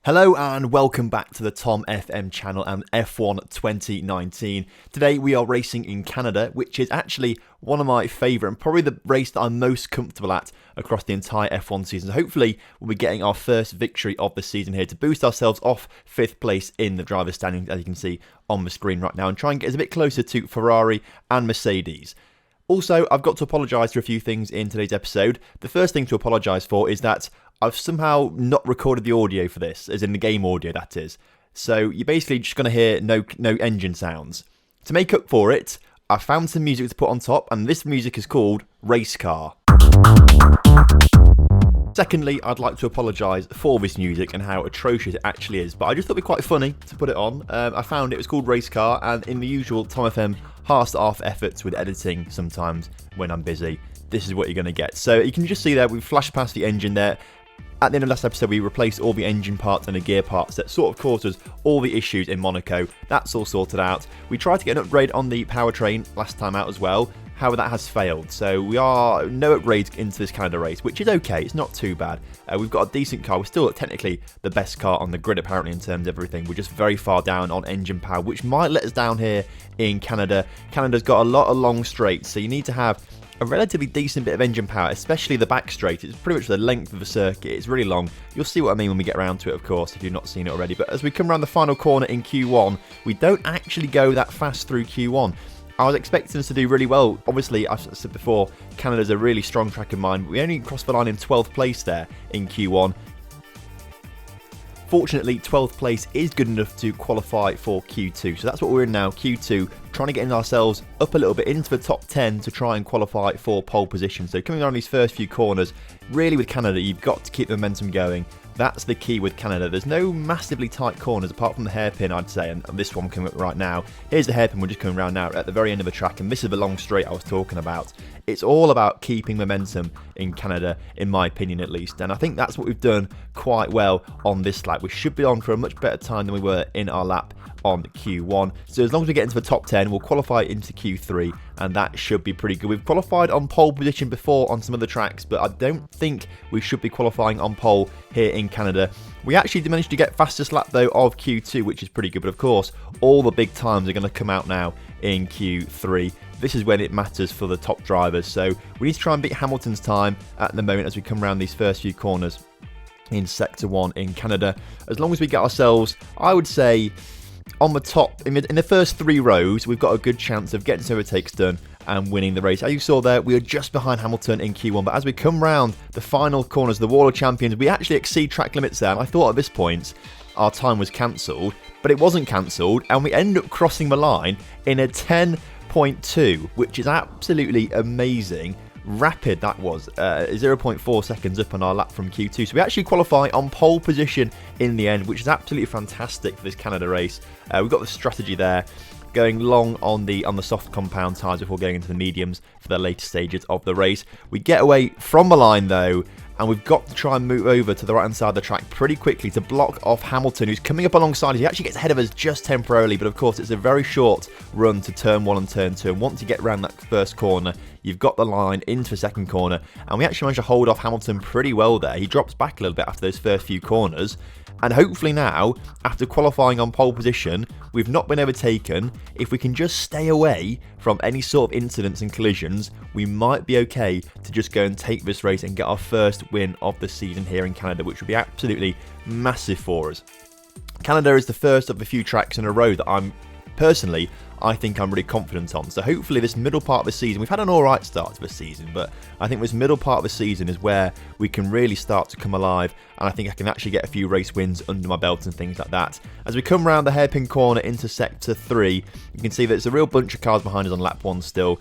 Hello and welcome back to the TomFM channel and F1 2019. Today we are racing in Canada, which is actually one of my favourite and probably the race that I'm most comfortable at across the entire F1 season. So hopefully we'll be getting our first victory of the season here to boost ourselves off 5th place in the driver's standings, as you can see on the screen right now, and try and get us a bit closer to Ferrari and Mercedes. Also, I've got to apologise for a few things in today's episode. The first thing to apologise for is that I've somehow not recorded the audio for this, as in the game audio, that is. So you're basically just going to hear no engine sounds. To make up for it, I found some music to put on top, and this music is called Race Car. Secondly, I'd like to apologise for this music and how atrocious it actually is, but I just thought it'd be quite funny to put it on. I found it was called Race Car, and in the usual TomFM half-to-half efforts with editing sometimes when I'm busy, this is what you're going to get. So you can just see there, we've flashed past the engine there. At the end of last episode, we replaced all the engine parts and the gear parts that sort of caused us all the issues in Monaco. That's all sorted out. We tried to get an upgrade on the powertrain last time out as well. However, that has failed. So we are no upgrades into this Canada race, which is okay. It's not too bad. We've got a decent car. We're still technically the best car on the grid, apparently, in terms of everything. We're just very far down on engine power, which might let us down here in Canada. Canada's got a lot of long straights, so you need to have a relatively decent bit of engine power, especially the back straight. It's pretty much the length of the circuit. It's really long. You'll see what I mean when we get around to it, of course, if you've not seen it already. But as we come around the final corner in Q1, we don't actually go that fast through Q1. I was expecting us to do really well. Obviously, I've said before, Canada's a really strong track of mine. We only crossed the line in 12th place there in Q1. Fortunately, 12th place is good enough to qualify for Q2. So that's what we're in now, Q2, trying to get ourselves up a little bit into the top 10 to try and qualify for pole position. So coming on these first few corners, really with Canada, you've got to keep the momentum going. That's the key with Canada. There's no massively tight corners apart from the hairpin, I'd say, and this one coming up right now. Here's the hairpin, we're just coming around now at the very end of the track, and this is the long straight I was talking about. It's all about keeping momentum in Canada, in my opinion at least, and I think that's what we've done quite well on this lap. We should be on for a much better time than we were in our lap on Q1. So as long as we get into the top 10, we'll qualify into Q3, and that should be pretty good. We've qualified on pole position before on some other tracks, but I don't think we should be qualifying on pole here in Canada. We actually managed to get fastest lap though of Q2, which is pretty good, but of course all the big times are going to come out now in Q3. This is when it matters for the top drivers, so we need to try and beat Hamilton's time at the moment as we come around these first few corners in Sector 1 in Canada. As long as we get ourselves, I would say, on the top, in the first 3 rows, we've got a good chance of getting some overtakes done and winning the race. As you saw there, we are just behind Hamilton in Q1, but as we come round the final corners, the Wall of Champions, we actually exceed track limits there, and I thought at this point our time was cancelled, but it wasn't cancelled, and we end up crossing the line in a 10.2, which is absolutely amazing. Rapid that was, 0.4 seconds up on our lap from Q2, so we actually qualify on pole position in the end, which is absolutely fantastic for this Canada race. We've got the strategy there, going long on the soft compound tyres before going into the mediums for the later stages of the race. We get away from the line though, and we've got to try and move over to the right hand side of the track pretty quickly to block off Hamilton, who's coming up alongside us. He actually gets ahead of us just temporarily, but of course it's a very short run to turn 1 and turn 2, and once you get around that first corner, you've got the line into the second corner, and we actually managed to hold off Hamilton pretty well there. He drops back a little bit after those first few corners, and hopefully now, after qualifying on pole position, we've not been overtaken. If we can just stay away from any sort of incidents and collisions, we might be okay to just go and take this race and get our first win of the season here in Canada, which would be absolutely massive for us. Canada is the first of the few tracks in a row that I think I'm really confident on. So hopefully this middle part of the season, we've had an alright start to the season, but I think this middle part of the season is where we can really start to come alive, and I think I can actually get a few race wins under my belt and things like that. As we come around the hairpin corner into Sector 3, you can see that there's a real bunch of cars behind us on lap 1 still.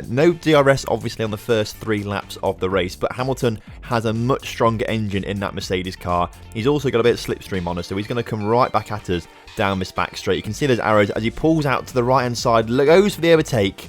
No DRS obviously on the first 3 laps of the race, but Hamilton has a much stronger engine in that Mercedes car. He's also got a bit of slipstream on us, so he's going to come right back at us down this back straight. You can see those arrows as he pulls out to the right hand side, goes for the overtake.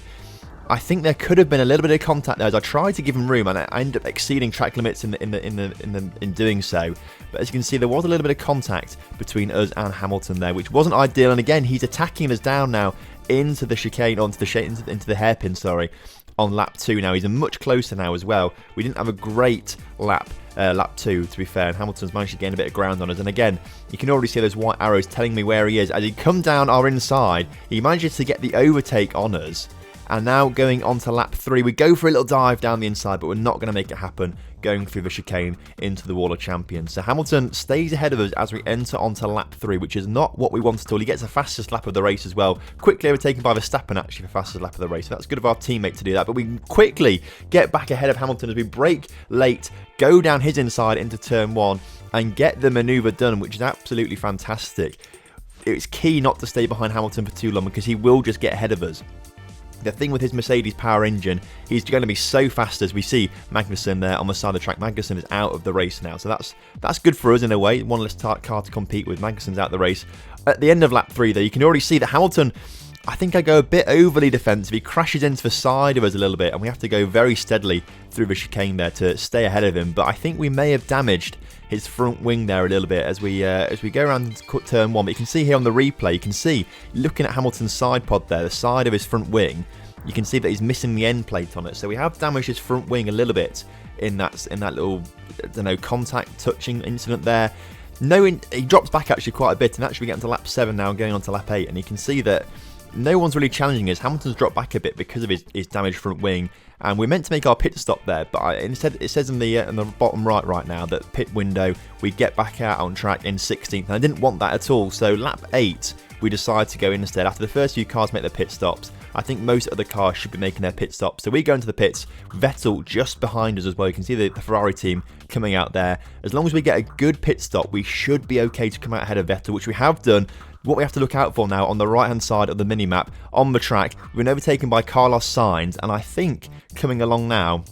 I think there could have been a little bit of contact there as I tried to give him room, and I ended up exceeding track limits in doing so. But as you can see, there was a little bit of contact between us and Hamilton there, which wasn't ideal. And again, he's attacking us down now into the chicane, into the hairpin, sorry, on lap 2 now. He's much closer now as well. We didn't have a great lap lap 2, to be fair, and Hamilton's managed to gain a bit of ground on us. And again, you can already see those white arrows telling me where he is. As he come down our inside, he manages to get the overtake on us. And now going on to lap 3, we go for a little dive down the inside, but we're not going to make it happen going through the chicane into the Wall of Champions. So Hamilton stays ahead of us as we enter onto lap 3, which is not what we want at all. He gets the fastest lap of the race as well. Quickly overtaken by Verstappen, actually, for fastest lap of the race. So that's good of our teammate to do that. But we quickly get back ahead of Hamilton as we brake late, go down his inside into turn 1, and get the manoeuvre done, which is absolutely fantastic. It's key not to stay behind Hamilton for too long because he will just get ahead of us. The thing with his Mercedes power engine, he's going to be so fast, as we see Magnussen there on the side of the track. Magnussen is out of the race now, so that's good for us in a way. One less car to compete with. Magnussen's out of the race. At the end of lap 3, though, you can already see that Hamilton, I think I go a bit overly defensive. He crashes into the side of us a little bit, and we have to go very steadily through the chicane there to stay ahead of him. But I think we may have damaged his front wing there a little bit as we go around turn 1. But you can see here on the replay, you can see, looking at Hamilton's side pod there, the side of his front wing, you can see that he's missing the end plate on it. So we have damaged his front wing a little bit in that little, I don't know, contact touching incident there. He drops back actually quite a bit, and actually we get into lap 7 now and going on to lap 8, and you can see that no one's really challenging us. Hamilton's dropped back a bit because of his damaged front wing, and we're meant to make our pit stop there, but instead it says in the bottom right now that pit window, we get back out on track in 16th, and I didn't want that at all. So lap 8, we decide to go in instead. After the first few cars make their pit stops, I think most of the cars should be making their pit stops. So we go into the pits, Vettel just behind us as well. You can see the Ferrari team coming out there. As long as we get a good pit stop, we should be okay to come out ahead of Vettel, which we have done. What we have to look out for now on the right hand side of the mini-map on the track, we've been overtaken by Carlos Sainz, and I think coming along now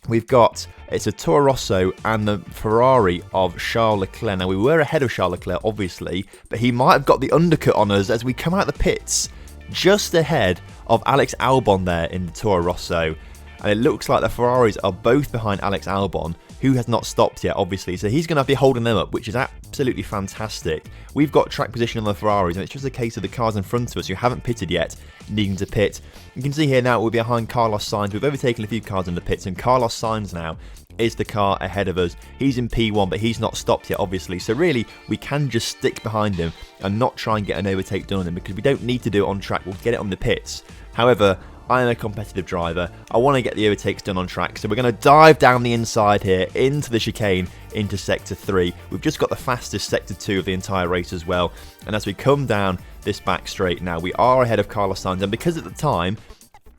we've got, it's a Toro Rosso and the Ferrari of Charles Leclerc. Now we were ahead of Charles Leclerc obviously, but he might have got the undercut on us as we come out of the pits just ahead of Alex Albon there in the Toro Rosso. And it looks like the Ferraris are both behind Alex Albon, who has not stopped yet, obviously. So he's going to be holding them up, which is absolutely fantastic. We've got track position on the Ferraris, and it's just a case of the cars in front of us who haven't pitted yet needing to pit. You can see here now we're behind Carlos Sainz. We've overtaken a few cars in the pits, and Carlos Sainz now is the car ahead of us. He's in P1, but he's not stopped yet, obviously. So really, we can just stick behind him and not try and get an overtake done on him, because we don't need to do it on track. We'll get it on the pits. However, I am a competitive driver. I want to get the overtakes done on track, so we're going to dive down the inside here into the chicane into Sector 3. We've just got the fastest Sector 2 of the entire race as well, and as we come down this back straight now, we are ahead of Carlos Sainz, and because at the time,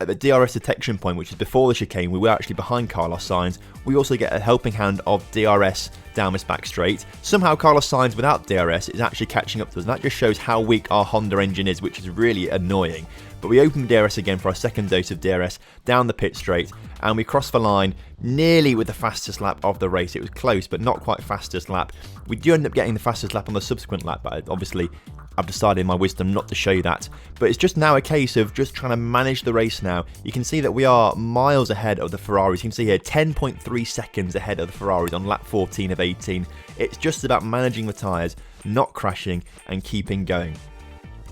at the DRS detection point, which is before the chicane, we were actually behind Carlos Sainz, we also get a helping hand of DRS down this back straight. Somehow Carlos Sainz without DRS is actually catching up to us, and that just shows how weak our Honda engine is, which is really annoying. But we open DRS again for our second dose of DRS down the pit straight, and we cross the line nearly with the fastest lap of the race. It was close, but not quite fastest lap. We do end up getting the fastest lap on the subsequent lap, but obviously I've decided in my wisdom not to show you that. But it's just now a case of just trying to manage the race now. You can see that we are miles ahead of the Ferraris. You can see here 10.3 seconds ahead of the Ferraris on lap 14 of 18. It's just about managing the tyres, not crashing, and keeping going.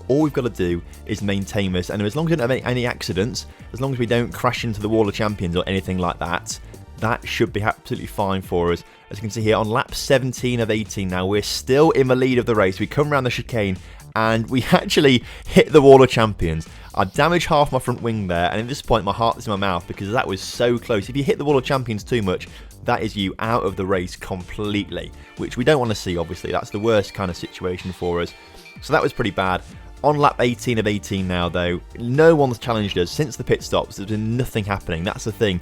All we've got to do is maintain this, and as long as we don't have any accidents, as long as we don't crash into the Wall of Champions or anything like that, that should be absolutely fine for us. As you can see here on lap 17 of 18 now, we're still in the lead of the race. We come around the chicane and we actually hit the Wall of Champions. I damaged half my front wing there, and at this point my heart is in my mouth because that was so close. If you hit the Wall of Champions too much, that is you out of the race completely, which we don't want to see, obviously. That's the worst kind of situation for us. So that was pretty bad. On lap 18 of 18 now, though, no one's challenged us since the pit stops. There's been nothing happening. That's the thing.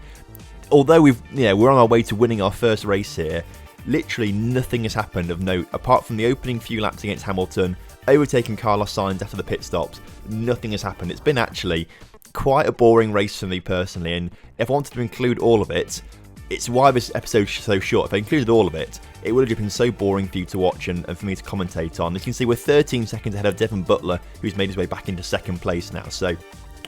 Although we're on our way to winning our first race here, literally nothing has happened of note apart from the opening few laps against Hamilton, overtaking Carlos Sainz after the pit stops. Nothing has happened. It's been actually quite a boring race for me personally, and if I wanted to include all of it, it's why this episode is so short. If I included all of it, it would have been so boring for you to watch and for me to commentate on. As you can see, we're 13 seconds ahead of Devon Butler, who's made his way back into second place now. So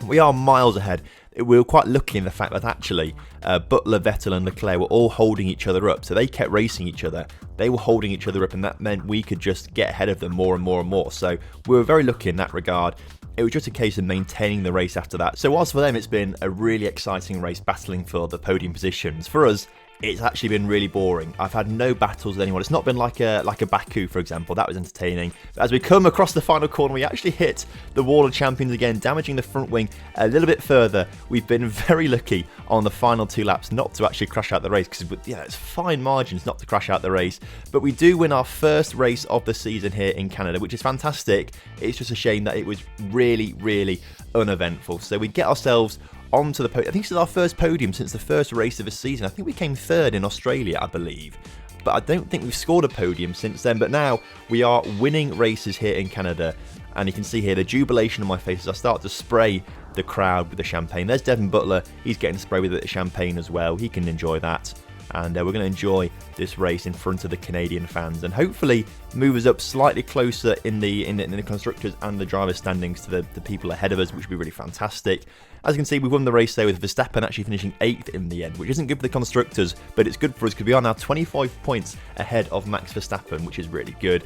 we are miles ahead. We were quite lucky in the fact that actually Butler, Vettel and Leclerc were all holding each other up. So they kept racing each other. They were holding each other up, and that meant we could just get ahead of them more and more and more. So we were very lucky in that regard. It was just a case of maintaining the race after that. So whilst for them it's been a really exciting race battling for the podium positions, for us it's actually been really boring. I've had no battles with anyone. It's not been like a Baku, for example. That was entertaining. But as we come across the final corner, we actually hit the wall of champions again, damaging the front wing a little bit further. We've been very lucky on the final 2 laps not to actually crash out the race, because it's fine margins not to crash out the race. But we do win our first race of the season here in Canada, which is fantastic. It's just a shame that it was really, really uneventful. So we get ourselves onto the podium. I think this is our first podium since the first race of the season. I think we came 3rd in Australia, I believe. But I don't think we've scored a podium since then. But now we are winning races here in Canada. And you can see here the jubilation on my face as I start to spray the crowd with the champagne. There's Devin Butler. He's getting sprayed with the champagne as well. He can enjoy that. And we're going to enjoy this race in front of the Canadian fans, and hopefully move us up slightly closer in the constructors and the drivers' standings to the people ahead of us, which would be really fantastic. As you can see, we won the race there with Verstappen actually finishing 8th in the end, which isn't good for the constructors, but it's good for us because we are now 25 points ahead of Max Verstappen, which is really good.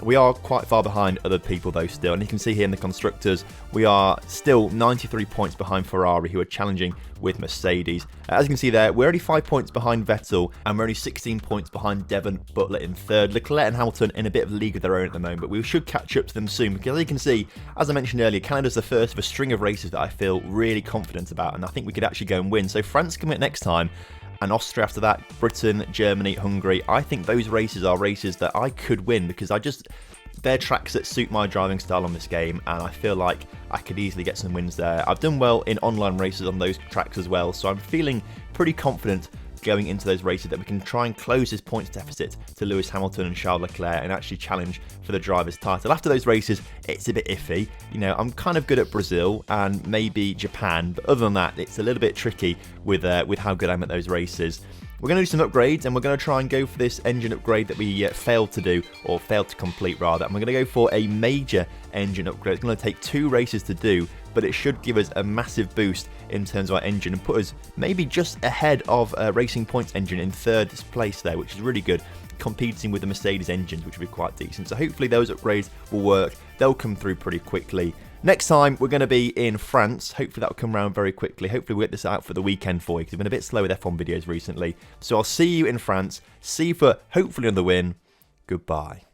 We are quite far behind other people though still, and you can see here in the constructors we are still 93 points behind Ferrari, who are challenging with Mercedes. As you can see there, we're only 5 points behind Vettel, and we're only 16 points behind Devin Butler in 3rd. Leclerc and Hamilton in a bit of a league of their own at the moment, but we should catch up to them soon, because as you can see, as I mentioned earlier, Canada's the first of a string of races that I feel really confident about, and I think we could actually go and win. So France coming up next time, and Austria after that, Britain, Germany, Hungary. I think those races are races that I could win, because they're tracks that suit my driving style on this game, and I feel like I could easily get some wins there. I've done well in online races on those tracks as well, so I'm feeling pretty confident going into those races that we can try and close this points deficit to Lewis Hamilton and Charles Leclerc and actually challenge for the driver's title. After those races, it's a bit iffy. I'm kind of good at Brazil and maybe Japan, but other than that, it's a little bit tricky with how good I'm at those races. We're going to do some upgrades, and we're going to try and go for this engine upgrade that we failed to do, or failed to complete rather, and we're going to go for a major engine upgrade. It's going to take 2 races to do, but it should give us a massive boost in terms of our engine and put us maybe just ahead of Racing Point's engine in 3rd place there, which is really good, competing with the Mercedes engines, which would be quite decent. So hopefully those upgrades will work. They'll come through pretty quickly. Next time, we're going to be in France. Hopefully that will come around very quickly. Hopefully we'll get this out for the weekend for you, because we've been a bit slow with F1 videos recently. So I'll see you in France. See you for hopefully on the win. Goodbye.